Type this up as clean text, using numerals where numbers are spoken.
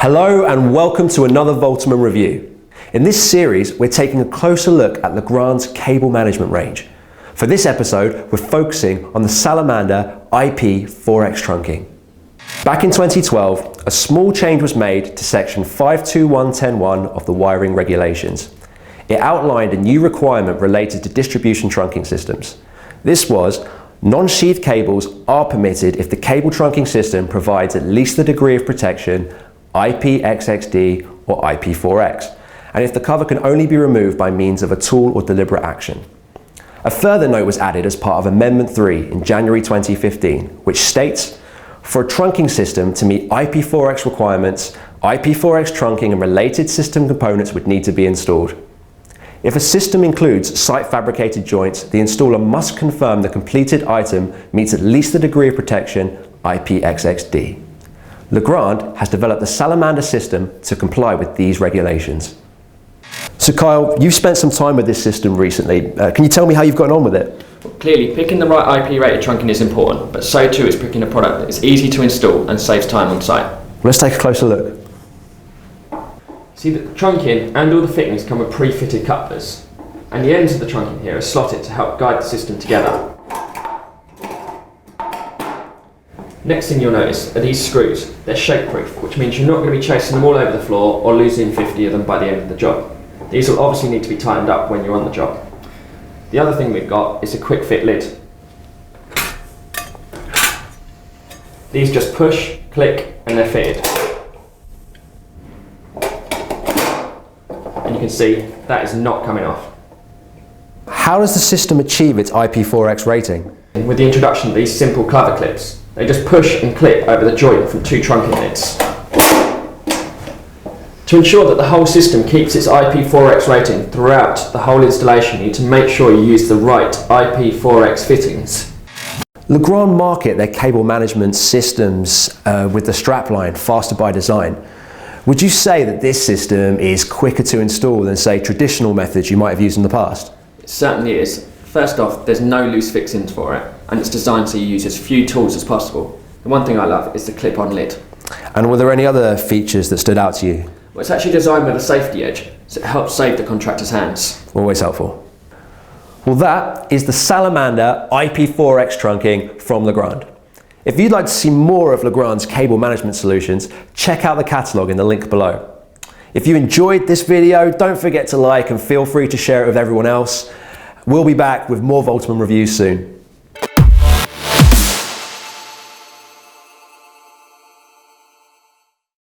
Hello and welcome to another Voltman review. In this series, we're taking a closer look at Legrand's cable management range. For this episode, we're focusing on the Salamandre IP4X trunking. Back in 2012, a small change was made to section 521.10.1 of the wiring regulations. It outlined a new requirement related to distribution trunking systems. This was, non-sheath cables are permitted if the cable trunking system provides at least the degree of protection IPXXD or IP4X, and if the cover can only be removed by means of a tool or deliberate action. A further note was added as part of Amendment 3 in January 2015, which states, for a trunking system to meet IP4X requirements, IP4X trunking and related system components would need to be installed. If a system includes site-fabricated joints, the installer must confirm the completed item meets at least the degree of protection IPXXD. Legrand has developed the Salamandre system to comply with these regulations. So Kyle, you've spent some time with this system recently. Can you tell me how you've gotten on with it? Well, clearly, picking the right IP-rated trunking is important, but so too is picking a product that is easy to install and saves time on site. Let's take a closer look. See that the trunking and all the fittings come with pre-fitted couplers, and the ends of the trunking here are slotted to help guide the system together. Next thing you'll notice are these screws. They're shake-proof, which means you're not going to be chasing them all over the floor or losing 50 of them by the end of the job. These will obviously need to be tightened up when you're on the job. The other thing we've got is a quick fit lid. These just push, click, and they're fitted. And you can see that is not coming off. How does the system achieve its IP4X rating? With the introduction of these simple cover clips, they just push and clip over the joint from two trunking lids. To ensure that the whole system keeps its IP4X rating throughout the whole installation, you need to make sure you use the right IP4X fittings. Legrand market their cable management systems with the strapline, faster by design. Would you say that this system is quicker to install than, say, traditional methods you might have used in the past? It certainly is. First off, there's no loose fixings for it, and it's designed so you use as few tools as possible. The one thing I love is the clip-on lid. And were there any other features that stood out to you? Well, it's actually designed with a safety edge, so it helps save the contractor's hands. Always helpful. Well, that is the Salamandre IP4X trunking from Legrand. If you'd like to see more of Legrand's cable management solutions, check out the catalogue in the link below. If you enjoyed this video, don't forget to like and feel free to share it with everyone else. We'll be back with more Voltman reviews soon.